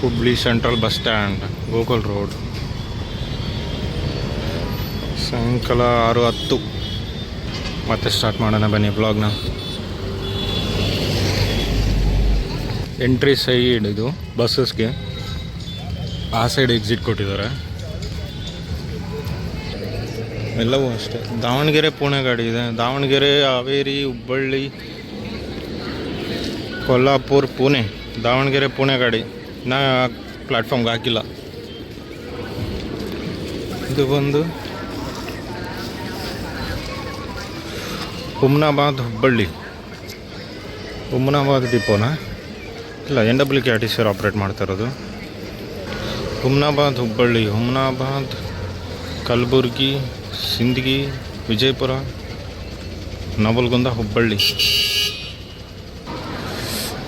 Hubli central bus stand, Gokul road. ಸಾಯಂಕಾಲ 6:10 ಮತ್ತೆ start ಮಾಡೋಣ ಬನ್ನಿ ಬ್ಲಾಗ್ನ. ಎಂಟ್ರಿ ಸೈಡ್ ಇದು ಬಸ್ಸಸ್ಗೆ, ಆ ಸೈಡ್ ಎಕ್ಸಿಟ್ ಕೊಟ್ಟಿದ್ದಾರೆ. ಎಲ್ಲವೂ ಅಷ್ಟೇ. ದಾವಣಗೆರೆ ಪುಣೆ ಗಾಡಿ ಇದೆ, ದಾವಣಗೆರೆ, ಹಾವೇರಿ, ಹುಬ್ಬಳ್ಳಿ, ಕೊಲ್ಲಾಪುರ್, ಪುಣೆ, ದಾವಣಗೆರೆ ಪುಣೆ ಗಾಡಿ ನಾ ಪ್ಲ್ಯಾಟ್ಫಾರ್ಮ್ಗೆ ಹಾಕಿಲ್ಲ. ಇದು ಬಂದು ಹುಮ್ನಾಬಾದ್ ಹುಬ್ಬಳ್ಳಿ, ಹುಮ್ನಾಬಾದ್ ಡಿಪೋನಾ ಇಲ್ಲ, NWKRTC ಆಪ್ರೇಟ್ ಮಾಡ್ತಾ ಇರೋದು. ಹುಮ್ನಾಬಾದ್ ಹುಬ್ಬಳ್ಳಿ, ಹುಮ್ನಾಬಾದ್ ಕಲಬುರ್ಗಿ, ಸಿಂದಗಿ, ವಿಜಯಪುರ, ನವಲಗುಂದ, ಹುಬ್ಬಳ್ಳಿ.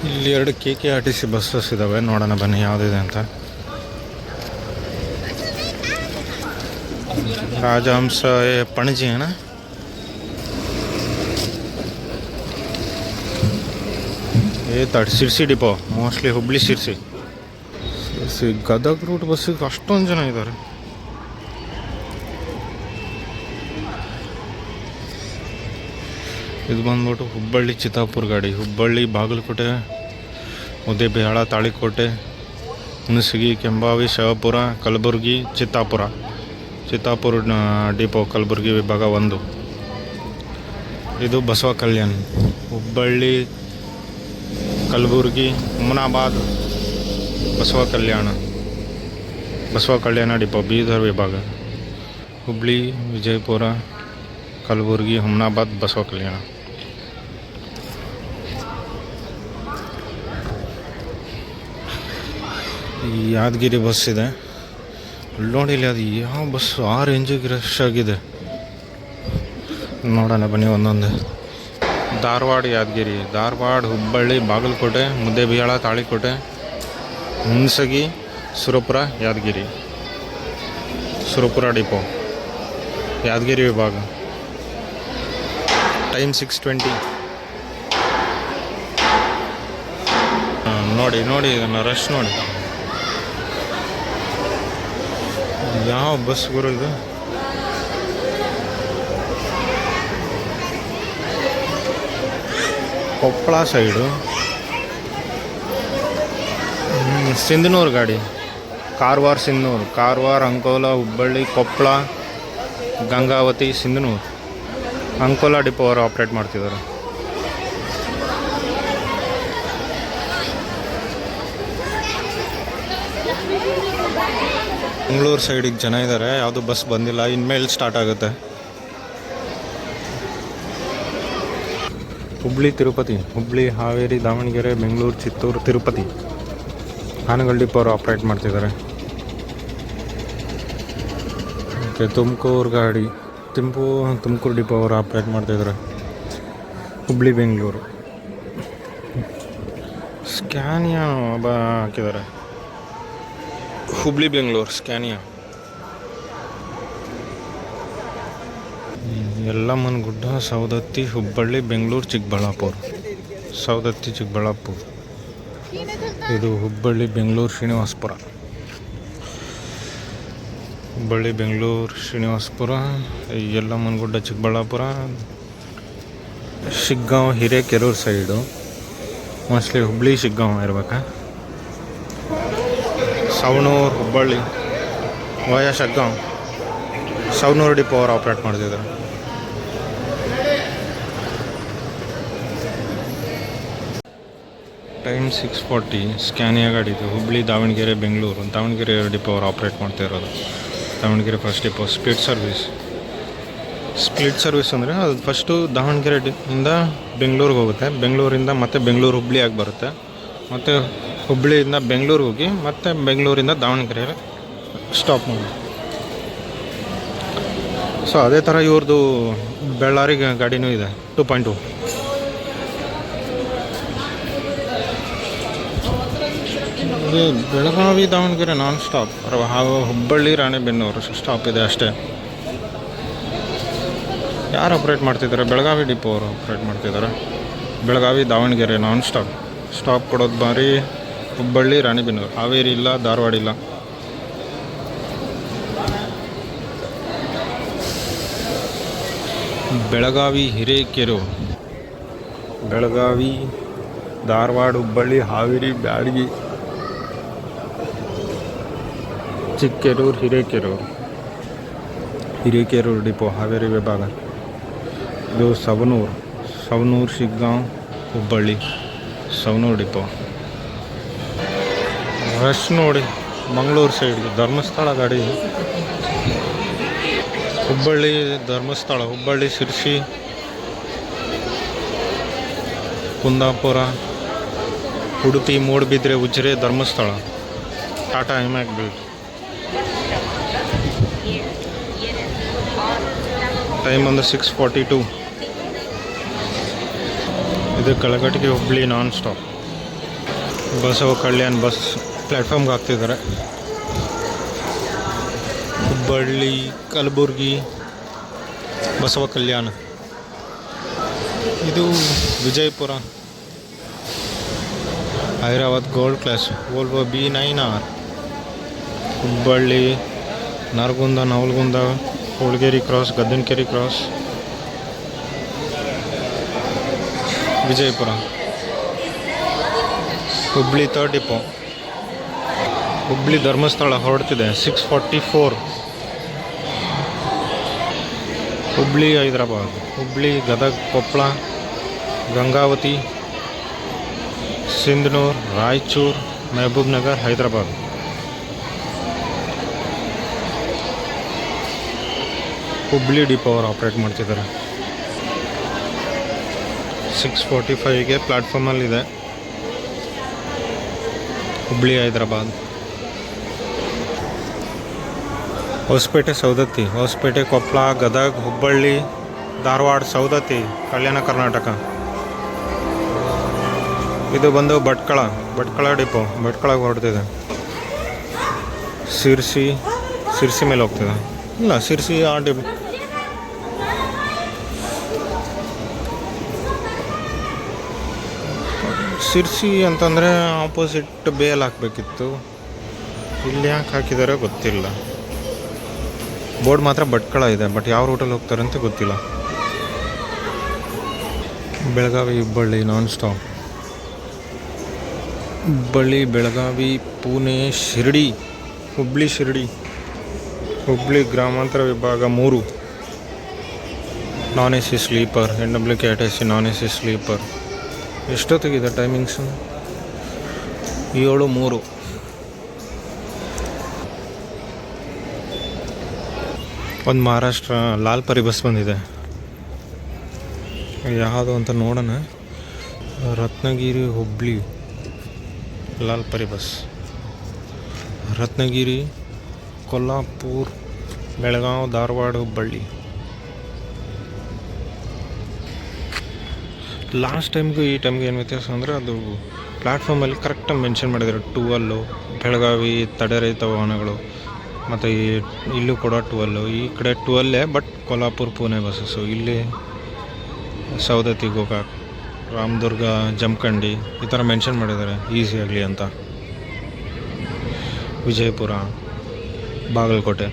ಇಲ್ಲಿ 2 KKRTC ಬಸ್ಸಸ್ ಇದ್ದಾವೆ. ನೋಡೋಣ ಬನ್ನಿ ಯಾವುದಿದೆ ಅಂತ. ರಾಜಹಂಸ ಪಣಜಿ ಅಣ್ಣ, Sirsi depot, mostly Hubli Sirsi. Gadag route ಬಸ್ಸಿಗೆ ಅಷ್ಟೊಂದು ಜನ ಇದ್ದಾರೆ. ಇದು ಬಂದ್ಬಿಟ್ಟು ಹುಬ್ಬಳ್ಳಿ ಚಿತ್ತಾಪುರ ಗಾಡಿ, ಹುಬ್ಬಳ್ಳಿ, ಬಾಗಲಕೋಟೆ, ಮುದ್ದೇಬಿಹಾಳ, ತಾಳಿಕೋಟೆ, ಹುಣಸಗಿ, ಕೆಂಬಾವಿ, ಶಹಾಪುರ, ಕಲಬುರ್ಗಿ, ಚಿತ್ತಾಪುರ ಡಿಪೋ, ಕಲಬುರ್ಗಿ ವಿಭಾಗ 1. ಇದು Basavakalyan, Hubballi, Kalaburagi, Humnabad, Basavakalyan depot, Bidar ವಿಭಾಗ, ಹುಬ್ಳಿ, ವಿಜಯಪುರ, ಕಲಬುರ್ಗಿ, ಹುಮನಾಬಾದ್, ಬಸವ ಕಲ್ಯಾಣ. ಯಾದಗಿರಿ ಬಸ್ ಇದೆ. ನೋಡಿ ಇಲ್ಲಿ ಅದು ಯಾವ ಬಸ್ ಆ ರೇಂಜಿಗೆ ರಶ್ ಆಗಿದೆ. ನೋಡೋಣ ಬನ್ನಿ ಒಂದೊಂದು. ಧಾರವಾಡ, ಯಾದಗಿರಿ, ಧಾರವಾಡ, ಹುಬ್ಬಳ್ಳಿ, ಬಾಗಲಕೋಟೆ, ಮುದ್ದೇಬಿಹಾಳ, ತಾಳಿಕೋಟೆ, ಹುಣಸಗಿ, ಸುರಪುರ, ಯಾದಗಿರಿ, ಸುರಪುರ ಡಿಪೋ, ಯಾದಗಿರಿ ವಿಭಾಗ. ಟೈಮ್ 6:20. ನೋಡಿ ಇದನ್ನು ರಶ್ ನೋಡಿ. ಯಾವ ಬಸ್ಗಳು ಇದು? ಕೊಪ್ಪಳ ಸೈಡು, ಸಿಂಧನೂರು ಗಾಡಿ, ಕಾರವಾರ, ಸಿಂಧನೂರು, ಕಾರವಾರ, ಅಂಕೋಲಾ, ಹುಬ್ಬಳ್ಳಿ, ಕೊಪ್ಪಳ, ಗಂಗಾವತಿ, ಸಿಂಧನೂರು, ಅಂಕೋಲಾ ಡಿಪೋ ಅವರು ಆಪ್ರೇಟ್ ಮಾಡ್ತಿದ್ದಾರೆ. ಬೆಂಗಳೂರು ಸೈಡಿಗೆ ಜನ ಇದ್ದಾರೆ, ಯಾವುದು ಬಸ್ ಬಂದಿಲ್ಲ, ಇನ್ಮೇಲೆ ಸ್ಟಾರ್ಟ್ ಆಗುತ್ತೆ. ಹುಬ್ಳಿ, ತಿರುಪತಿ, ಹುಬ್ಳಿ, ಹಾವೇರಿ, ದಾವಣಗೆರೆ, ಬೆಂಗಳೂರು, ಚಿತ್ತೂರು, ತಿರುಪತಿ, ಹಾನಗಲ್ ಡಿಪೋ ಅವರು ಆಪ್ರೇಟ್ ಮಾಡ್ತಿದ್ದಾರೆ. ಮತ್ತು ತುಮಕೂರು ಗಾಡಿ, ತುಮಕೂರು ಡಿಪೋ ಅವರು ಆಪ್ರೇಟ್ ಮಾಡ್ತಾಯಿದ್ದಾರೆ. ಹುಬ್ಳಿ, ಬೆಂಗಳೂರು, ಸ್ಕ್ಯಾನಿಯಾ ಹಾಕಿದ್ದಾರೆ. ಹುಬ್ಳಿ, ಬೆಂಗಳೂರು, ಸ್ಕ್ಯಾನಿಯಾ, ಯಲ್ಲಮ್ಮನಗುಡ್ಡ, ಸವದತ್ತಿ, ಹುಬ್ಬಳ್ಳಿ, ಬೆಂಗಳೂರು, ಚಿಕ್ಕಬಳ್ಳಾಪುರ, ಸವದತ್ತಿ, ಚಿಕ್ಕಬಳ್ಳಾಪುರ. ಇದು ಹುಬ್ಬಳ್ಳಿ, ಬೆಂಗಳೂರು, ಶ್ರೀನಿವಾಸಪುರ, ಹುಬ್ಬಳ್ಳಿ, ಬೆಂಗಳೂರು, ಶ್ರೀನಿವಾಸಪುರ, ಯಲ್ಲಮ್ಮನಗುಡ್ಡ, ಚಿಕ್ಕಬಳ್ಳಾಪುರ, ಶಿಗ್ಗಾಂವ್, ಹಿರೇಕೆರೂರು ಸೈಡು, ಮೋಸ್ಟ್ಲಿ ಹುಬ್ಬಳ್ಳಿ ಶಿಗ್ಗಾಂವ್ ಇರ್ಬೇಕಾ. ಸವಣೂರು, ಹುಬ್ಬಳ್ಳಿ, ವಯಾ ಶಿಗ್ಗಾಂವ್, ಸವಣೂರು ಡಿಪೋ ಅವರು ಆಪ್ರೇಟ್ ಮಾಡ್ತಿದ್ದಾರೆ. ಟೈಮ್ 6:40. ಸ್ಕ್ಯಾನಿಯಾ ಗಾಡಿ ಇದು, ಹುಬ್ಬಳ್ಳಿ, ದಾವಣಗೆರೆ, ಬೆಂಗಳೂರು, ದಾವಣಗೆರೆ ಡಿಪೋ ಅವರು ಆಪ್ರೇಟ್ ಮಾಡ್ತಾ ಇರೋದು. Davanagere first depot. Split service ಅಂದರೆ ಅದು ಫಸ್ಟು ದಾವಣಗೆರೆಯಿಂದ ಬೆಂಗಳೂರಿಗೆ ಹೋಗುತ್ತೆ, ಬೆಂಗಳೂರಿಂದ ಮತ್ತೆ ಬೆಂಗಳೂರು ಹುಬ್ಬಳ್ಳಿ ಆಗಿ ಬರುತ್ತೆ, ಮತ್ತು ಹುಬ್ಬಳ್ಳಿಯಿಂದ ಬೆಂಗಳೂರಿಗೆ ಹೋಗಿ ಮತ್ತು ಬೆಂಗಳೂರಿಂದ ದಾವಣಗೆರೆ ಸ್ಟಾಪ್ ಮಾಡಿ. ಸೊ ಅದೇ ಥರ ಇವ್ರದ್ದು ಬಳ್ಳಾರಿ ಗಾಡಿನೂ ಇದೆ, 2.2. ಇದು ಬೆಳಗಾವಿ, ದಾವಣಗೆರೆ ನಾನ್ ಸ್ಟಾಪ್, ಹುಬ್ಬಳ್ಳಿ, ರಾಣೆಬೆನ್ನೂರು ಸ್ಟಾಪ್ ಇದೆ ಅಷ್ಟೇ. ಯಾರು ಆಪ್ರೇಟ್ ಮಾಡ್ತಿದ್ದಾರೆ? ಬೆಳಗಾವಿ ಡಿಪೋ ಅವರು ಆಪ್ರೇಟ್ ಮಾಡ್ತಿದ್ದಾರೆ. ಬೆಳಗಾವಿ, ದಾವಣಗೆರೆ ನಾನ್ ಸ್ಟಾಪ್ ಕೊಡೋದು ಬಾರಿ ಹುಬ್ಬಳ್ಳಿ ರಾಣಿಬೆನ್ನೂರು. ಹಾವೇರಿ ಇಲ್ಲ, ಧಾರವಾಡ ಇಲ್ಲ. ಬೆಳಗಾವಿ ಹಿರೇಕೆರೂರು. ಬೆಳಗಾವಿ, ಧಾರವಾಡ, ಹುಬ್ಬಳ್ಳಿ, ಹಾವೇರಿ, ಬ್ಯಾಡಗಿ, ಚಿಕ್ಕೆರೂರು, ಹಿರೇಕೆರೂರು. ಹಿರೇಕೆರೂರು ಡಿಪೋ ಹಾವೇರಿ ವಿಭಾಗ. ಇದು ಸವಣೂರು, ಶಿಗ್ಗಾಂವ್, ಹುಬ್ಬಳ್ಳಿ, ಸವಣೂರು ಡಿಪೋ. ರಶ್ ನೋಡಿ ಮಂಗಳೂರು ಸೈಡ್ಗೆ ಧರ್ಮಸ್ಥಳ ಗಾಡಿ. ಹುಬ್ಬಳ್ಳಿ ಧರ್ಮಸ್ಥಳ, ಹುಬ್ಬಳ್ಳಿ ಶಿರ್ಸಿ, ಕುಂದಾಪುರ, ಉಡುಪಿ, ಮೂಡಬಿದ್ರೆ, ಉಜಿರೆ, ಧರ್ಮಸ್ಥಳ, ಟಾಟಾ ಐಮ್ಯಾಕ್ ಬಿಲ್ಡ್. ಟೈಮ್ ಒಂದು 6:42. ಇದು Kalaghatagi Hubballi non stop. Basava Kalyan bus ಪ್ಲ್ಯಾಟ್ಫಾರ್ಮ್ಗೆ ಹಾಕ್ತಿದ್ದಾರೆ. ಹುಬ್ಬಳ್ಳಿ, ಕಲಬುರ್ಗಿ, ಬಸವ ಕಲ್ಯಾಣ. ಇದು Vijayapura, Hyderabad gold class, Volvo B9R. Hubballi, Naragund, Navalgund, Holageri cross, ಗದ್ದನಕೆರೆ cross, Vijayapura. Hubballi third depot. Hubballi Dharmasthala ಹೊರಡ್ತಿದೆ 6:44. ಹುಬ್ಬಳ್ಳಿ ಹೈದರಾಬಾದ್, ಹುಬ್ಬಳ್ಳಿ ಗದಗ, ಕೊಪ್ಪಳ, ಗಂಗಾವತಿ, ಸಿಂಧನೂರು, ರಾಯಚೂರು, ಮೆಹಬೂಬ್ ನಗರ್, ಹೈದರಾಬಾದ್. ಹುಬ್ಬಳ್ಳಿ ಡಿಪೋ ಅವರು ಆಪ್ರೇಟ್ ಮಾಡ್ತಿದ್ದಾರೆ. 6:45ಗೆ ಪ್ಲ್ಯಾಟ್ಫಾರ್ಮಲ್ಲಿದೆ. ಹುಬ್ಬಳ್ಳಿ ಹೈದರಾಬಾದ್. ಹೊಸಪೇಟೆ, ಸವದತ್ತಿ, ಹೊಸಪೇಟೆ, ಕೊಪ್ಪಳ, ಗದಗ, ಹುಬ್ಬಳ್ಳಿ, ಧಾರವಾಡ, ಸವದತ್ತಿ, ಕಲ್ಯಾಣ ಕರ್ನಾಟಕ. ಇದು ಬಂದು ಭಟ್ಕಳ ಡಿಪೋ, ಭಟ್ಕಳಗೆ ಹೊರಡ್ತಿದೆ. ಸಿರ್ಸಿ ಮೇಲೆ ಹೋಗ್ತಿದೆ. ಇಲ್ಲ, ಸಿರ್ಸಿ ಆ ಡಿಪೋ. ಸಿರ್ಸಿ ಅಂತಂದರೆ ಆಪೋಸಿಟ್ ಬೇಲ್ ಹಾಕಬೇಕಿತ್ತು. ಇಲ್ಲಿ ಯಾಕೆ ಹಾಕಿದಾರೋ ಗೊತ್ತಿಲ್ಲ. ಬೋರ್ಡ್ ಮಾತ್ರ ಭಟ್ಕಳ ಇದೆ, ಬಟ್ ಯಾವ ರೂಟಲ್ಲಿ ಹೋಗ್ತಾರೆ ಅಂತ ಗೊತ್ತಿಲ್ಲ. Belagavi, Hubballi non stop. ಹುಬ್ಬಳ್ಳಿ, ಬೆಳಗಾವಿ, ಪುಣೆ, ಶಿರ್ಡಿ, ಹುಬ್ಬಳ್ಳಿ, ಶಿರ್ಡಿ. ಹುಬ್ಬಳ್ಳಿ ಗ್ರಾಮಾಂತರ ವಿಭಾಗ 3. Non AC sleeper, NWKTC non AC sleeper. ಎಷ್ಟೊತ್ತಿಗಿದೆ ಟೈಮಿಂಗ್ಸು? 7:03. ಒಂದು ಮಹಾರಾಷ್ಟ್ರ ಲಾಲ್ ಪರಿ ಬಸ್ ಬಂದಿದೆ. ಯಾವುದು ಅಂತ ನೋಡೋಣ. ರತ್ನಗಿರಿ, ಹುಬ್ಬಳ್ಳಿ ಲಾಲ್ ಪರಿ ಬಸ್. ರತ್ನಗಿರಿ, ಕೊಲ್ಲಾಪುರ, ಬೆಳಗಾವಿ, ಧಾರವಾಡ, ಹುಬ್ಬಳ್ಳಿ. ಲಾಸ್ಟ್ ಟೈಮ್ಗೂ ಈ ಟೈಮ್ಗೆ ಏನು ವ್ಯತ್ಯಾಸ ಅಂದರೆ ಅದು ಪ್ಲ್ಯಾಟ್ಫಾರ್ಮಲ್ಲಿ ಕರೆಕ್ಟಾಗಿ ಮೆನ್ಷನ್ ಮಾಡಿದ್ದಾರೆ. 12 ಬೆಳಗಾವಿ ತಡೆರಹಿತ ವಾಹನಗಳು, ಮತ್ತು ಇಲ್ಲೂ ಕೂಡ 12. ಈ ಕಡೆ 12 ಬಟ್ ಕೊಲ್ಲಾಪುರ, ಪುಣೆ ಬಸ್ಸಸ್ಸು. ಇಲ್ಲಿ ಸವದತ್ತಿ, ಗೋಕಾಕ್, ರಾಮದುರ್ಗ, ಜಮಖಂಡಿ ಈ ಥರ ಮೆನ್ಷನ್ ಮಾಡಿದ್ದಾರೆ ಈಸಿ ಆಗಲಿ ಅಂತ. ವಿಜಯಪುರ, ಬಾಗಲಕೋಟೆ.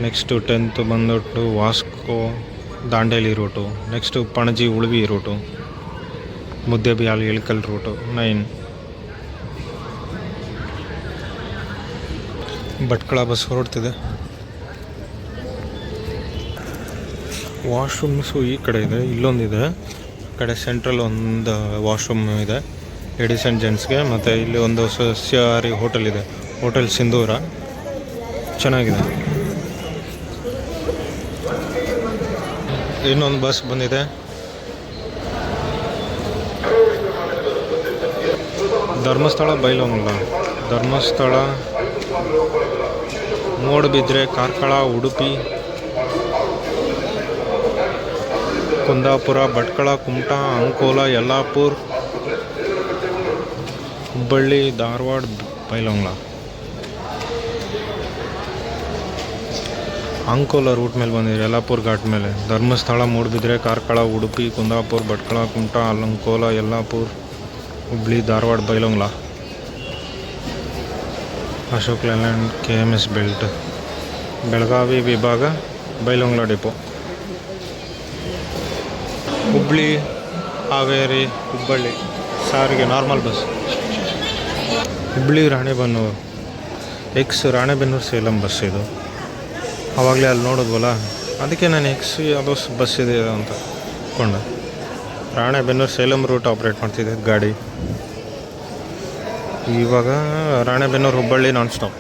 ನೆಕ್ಸ್ಟು 10th ಬಂದುಬಿಟ್ಟು Vasco, Dandeli route. Next Panaji, Uluvi route. Muddebihal, Ilkal route 9. Bhatkal bus ಹೊರಡ್ತಿದೆ. ವಾಶ್ರೂಮ್ಸು ಈ ಕಡೆ ಇದೆ, ಇಲ್ಲೊಂದಿದೆ. ಈ ಕಡೆ ಸೆಂಟ್ರಲ್ ಒಂದು ವಾಶ್ರೂಮ್ ಇದೆ ಲೇಡೀಸ್ ಆ್ಯಂಡ್ ಜೆಂಟ್ಸ್ಗೆ. ಮತ್ತು ಇಲ್ಲಿ ಒಂದು ಸಸ್ಯಾಹಾರಿ ಹೋಟೆಲ್ ಇದೆ, ಹೋಟೆಲ್ ಸಿಂಧೂರ. ಚೆನ್ನಾಗಿದೆ. ಇನ್ನೊಂದು ಬಸ್ ಬಂದಿದೆ. ಧರ್ಮಸ್ಥಳ, ಬೈಲಹೊಂಗಲ, ಧರ್ಮಸ್ಥಳ, ಮೂಡಬಿದ್ರೆ, ಕಾರ್ಕಳ, ಉಡುಪಿ, ಕುಂದಾಪುರ, ಭಟ್ಕಳ, ಕುಮಟಾ, ಅಂಕೋಲ, ಯಲ್ಲಾಪುರ, ಹುಬ್ಬಳ್ಳಿ, ಧಾರವಾಡ, ಬೈಲಹೊಂಗಲ. ಅಂಕೋಲ ರೂಟ್ ಮೇಲೆ ಬಂದಿದೆ, ಯಲ್ಲಾಪುರ ಘಾಟ್ ಮೇಲೆ. Dharmasthala, Moodbidri, Karkala, Udupi, Kundapura, Bhatkal, Kumta, Ankola, Yellapur, Hubballi, Dharwad, Bailhongal. Ashok Leyland KMS belt Belagavi ವಿಭಾಗ ಬೈಲಹೊಂಗಲ ಡಿಪೋ. ಹುಬ್ಳಿ ಹಾವೇರಿ ಹುಬ್ಬಳ್ಳಿ ಸಾರಿಗೆ normal bus. Hubli Ranebennur ex Ranebennur Salem bus ಇದು. ಆವಾಗಲೇ ಅಲ್ಲಿ ನೋಡಿದ್ವಲ್ಲ, ಅದಕ್ಕೆ ನಾನು ಎಕ್ಸ್ ಯಾವುದೋ ಬಸ್ ಇದೆ ಅಂತ ಕೊಂಡೆ. ರಾಣೆಬೆನ್ನೂರು ಸೇಲಂ ರೂಟ್ ಆಪ್ರೇಟ್ ಮಾಡ್ತಿದ್ದೆ ಗಾಡಿ. ಇವಾಗ ರಾಣೆಬೆನ್ನೂರು ಹುಬ್ಬಳ್ಳಿ ನಾನ್ ಸ್ಟಾಪ್.